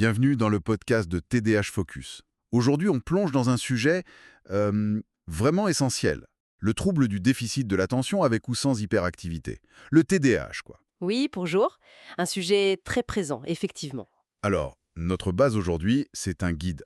bienvenue dans le podcast de TDH Focus. Aujourd'hui, on plonge dans un sujet vraiment essentiel. Le trouble du déficit de l'attention avec ou sans hyperactivité. Le TDAH, quoi. Oui, bonjour. Un sujet très présent, effectivement. Alors, notre base aujourd'hui, c'est un guide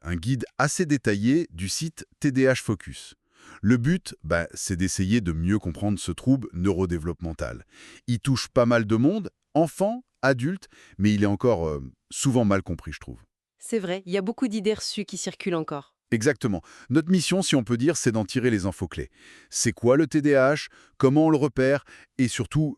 assez détaillé du site TDH Focus. Le but, c'est d'essayer de mieux comprendre ce trouble neurodéveloppemental. Il touche pas mal de monde, enfants, adultes, mais il est encore souvent mal compris, je trouve. C'est vrai, il y a beaucoup d'idées reçues qui circulent encore. Exactement. Notre mission, si on peut dire, c'est d'en tirer les infos clés. C'est quoi le TDAH? Comment on le repère? Et surtout,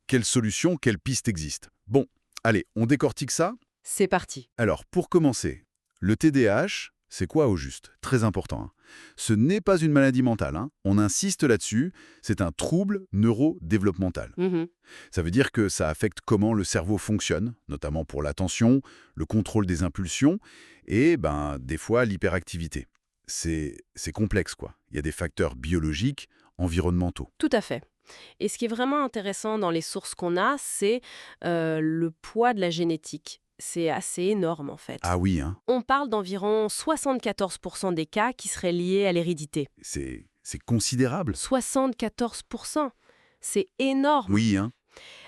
quelles solutions, quelles pistes existent? Bon, allez, on décortique ça? C'est parti. Alors, pour commencer, le TDAH, c'est quoi au juste? Très important, hein. Ce n'est pas une maladie mentale, hein. On insiste là-dessus, c'est un trouble neurodéveloppemental. Mhm. Ça veut dire que ça affecte comment le cerveau fonctionne, notamment pour l'attention, le contrôle des impulsions et, des fois, l'hyperactivité. C'est complexe, quoi. Il y a des facteurs biologiques, environnementaux. Tout à fait. Et ce qui est vraiment intéressant dans les sources qu'on a, c'est le poids de la génétique. C'est assez énorme, en fait. Ah oui, hein, On parle d'environ 74% des cas qui seraient liés à l'hérédité. c'est considérable. 74%. C'est énorme. Oui, hein.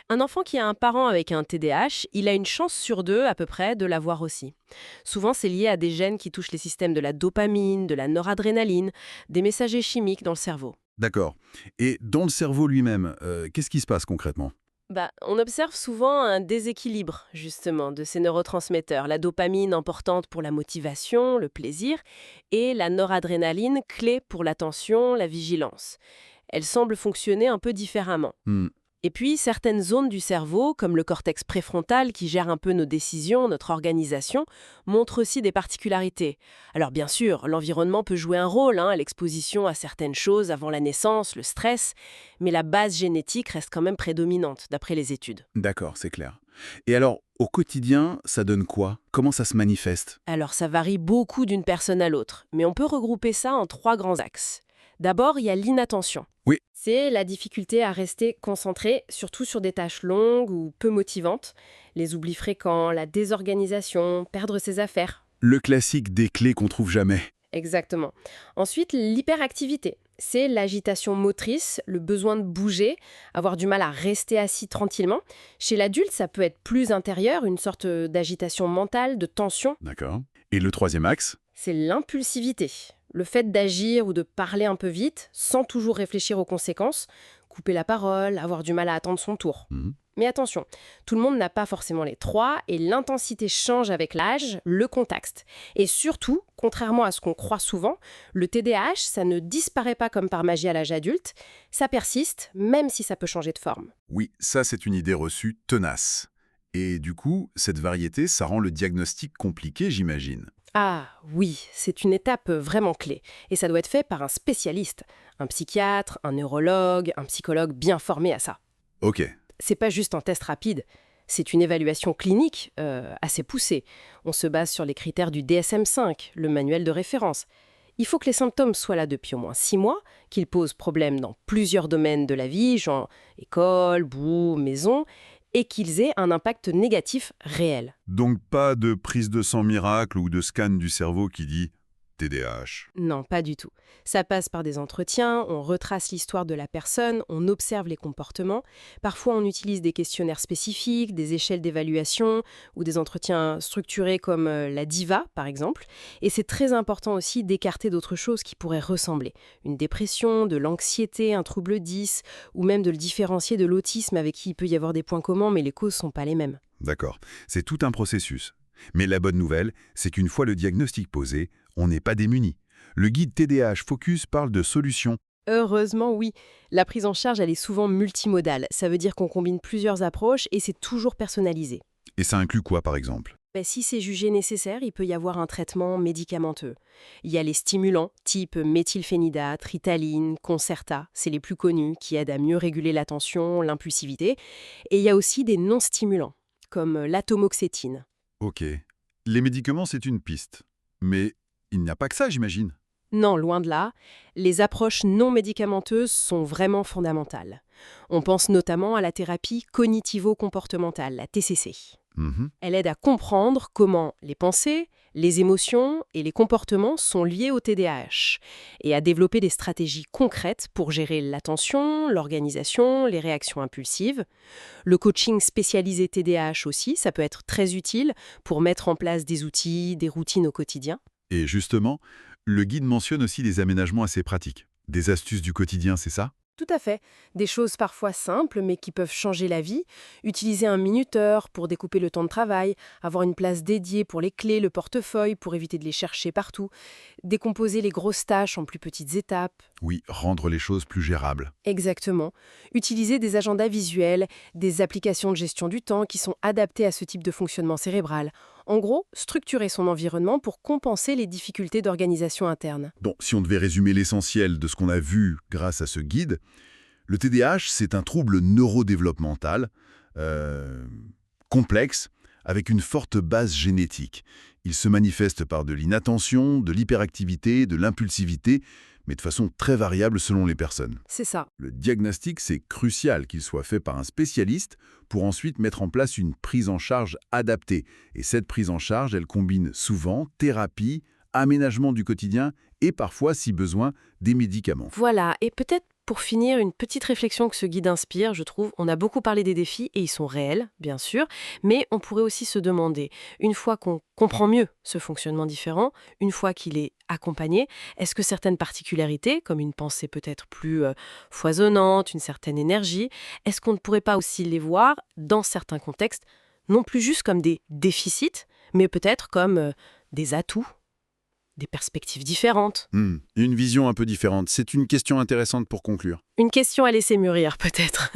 Un enfant qui a un parent avec un TDAH, il a une chance sur deux à peu près de l'avoir aussi. Souvent, c'est lié à des gènes qui touchent les systèmes de la dopamine, de la noradrénaline, des messagers chimiques dans le cerveau. D'accord. Et dans le cerveau lui-même, qu'est-ce qui se passe concrètement? On observe souvent un déséquilibre, justement, de ces neurotransmetteurs. La dopamine importante pour la motivation, le plaisir, et la noradrénaline clé pour l'attention, la vigilance. Elles semblent fonctionner un peu différemment. Hmm. Et puis, certaines zones du cerveau, comme le cortex préfrontal qui gère un peu nos décisions, notre organisation, montrent aussi des particularités. Alors bien sûr, l'environnement peut jouer un rôle, l'exposition à certaines choses avant la naissance, le stress, mais la base génétique reste quand même prédominante, d'après les études. D'accord, c'est clair. Et alors, au quotidien, ça donne quoi? Comment ça se manifeste? Alors ça varie beaucoup d'une personne à l'autre, mais on peut regrouper ça en trois grands axes. D'abord, il y a l'inattention. Oui. C'est la difficulté à rester concentré, surtout sur des tâches longues ou peu motivantes, les oublis fréquents, la désorganisation, perdre ses affaires. Le classique des clés qu'on trouve jamais. Exactement. Ensuite, l'hyperactivité. C'est l'agitation motrice, le besoin de bouger, avoir du mal à rester assis tranquillement. Chez l'adulte, ça peut être plus intérieur, une sorte d'agitation mentale, de tension. D'accord. Et le troisième axe? C'est l'impulsivité. Le fait d'agir ou de parler un peu vite, sans toujours réfléchir aux conséquences, couper la parole, avoir du mal à attendre son tour. Mhm. Mais attention, tout le monde n'a pas forcément les trois et l'intensité change avec l'âge, le contexte. Et surtout, contrairement à ce qu'on croit souvent, le TDAH, ça ne disparaît pas comme par magie à l'âge adulte, ça persiste, même si ça peut changer de forme. Oui, ça c'est une idée reçue tenace. Et du coup, cette variété, ça rend le diagnostic compliqué, j'imagine. Ah oui, c'est une étape vraiment clé. Et ça doit être fait par un spécialiste, un psychiatre, un neurologue, un psychologue bien formé à ça. Ok. C'est pas juste un test rapide, c'est une évaluation clinique assez poussée. On se base sur les critères du DSM-5, le manuel de référence. Il faut que les symptômes soient là depuis au moins 6 mois, qu'ils posent problème dans plusieurs domaines de la vie, genre école, boulot, maison, et qu'ils aient un impact négatif réel. Donc pas de prise de sang miracle ou de scan du cerveau qui dit TDAH. Non, pas du tout. Ça passe par des entretiens, on retrace l'histoire de la personne, on observe les comportements. Parfois, on utilise des questionnaires spécifiques, des échelles d'évaluation ou des entretiens structurés comme la DIVA, par exemple. Et c'est très important aussi d'écarter d'autres choses qui pourraient ressembler. Une dépression, de l'anxiété, un trouble 10, ou même de le différencier de l'autisme avec qui il peut y avoir des points communs, mais les causes ne sont pas les mêmes. D'accord. C'est tout un processus. Mais la bonne nouvelle, c'est qu'une fois le diagnostic posé, on n'est pas démuni. Le guide TDAH Focus parle de solutions. Heureusement, oui. La prise en charge, elle est souvent multimodale. Ça veut dire qu'on combine plusieurs approches et c'est toujours personnalisé. Et ça inclut quoi, par exemple? Si c'est jugé nécessaire, il peut y avoir un traitement médicamenteux. Il y a les stimulants, type méthylphénidate, Ritaline, Concerta, c'est les plus connus, qui aident à mieux réguler l'attention, l'impulsivité. Et il y a aussi des non-stimulants, comme l'atomoxétine. Ok. Les médicaments, c'est une piste. Mais il n'y a pas que ça, j'imagine. Non, loin de là, les approches non médicamenteuses sont vraiment fondamentales. On pense notamment à la thérapie cognitivo-comportementale, la TCC. Mhm. Elle aide à comprendre comment les pensées, les émotions et les comportements sont liés au TDAH et à développer des stratégies concrètes pour gérer l'attention, l'organisation, les réactions impulsives. Le coaching spécialisé TDAH aussi, ça peut être très utile pour mettre en place des outils, des routines au quotidien. Et justement, le guide mentionne aussi des aménagements assez pratiques. Des astuces du quotidien, c'est ça? Tout à fait. Des choses parfois simples mais qui peuvent changer la vie. Utiliser un minuteur pour découper le temps de travail, avoir une place dédiée pour les clés, le portefeuille pour éviter de les chercher partout, décomposer les grosses tâches en plus petites étapes. Oui, rendre les choses plus gérables. Exactement. Utiliser des agendas visuels, des applications de gestion du temps qui sont adaptées à ce type de fonctionnement cérébral. En gros, structurer son environnement pour compenser les difficultés d'organisation interne. Bon, si on devait résumer l'essentiel de ce qu'on a vu grâce à ce guide, le TDAH, c'est un trouble neurodéveloppemental euh, complexe avec une forte base génétique. Il se manifeste par de l'inattention, de l'hyperactivité, de l'impulsivité, mais de façon très variable selon les personnes. C'est ça. Le diagnostic, c'est crucial qu'il soit fait par un spécialiste pour ensuite mettre en place une prise en charge adaptée. Et cette prise en charge, elle combine souvent thérapie, aménagement du quotidien et parfois, si besoin, des médicaments. Voilà, et peut-être pour finir, une petite réflexion que ce guide inspire, je trouve. On a beaucoup parlé des défis, et ils sont réels, bien sûr, mais on pourrait aussi se demander, une fois qu'on comprend mieux ce fonctionnement différent, une fois qu'il est accompagné, est-ce que certaines particularités, comme une pensée peut-être plus foisonnante, une certaine énergie, est-ce qu'on ne pourrait pas aussi les voir, dans certains contextes, non plus juste comme des déficits, mais peut-être comme des atouts, des perspectives différentes? Une vision un peu différente. C'est une question intéressante pour conclure. Une question à laisser mûrir, peut-être.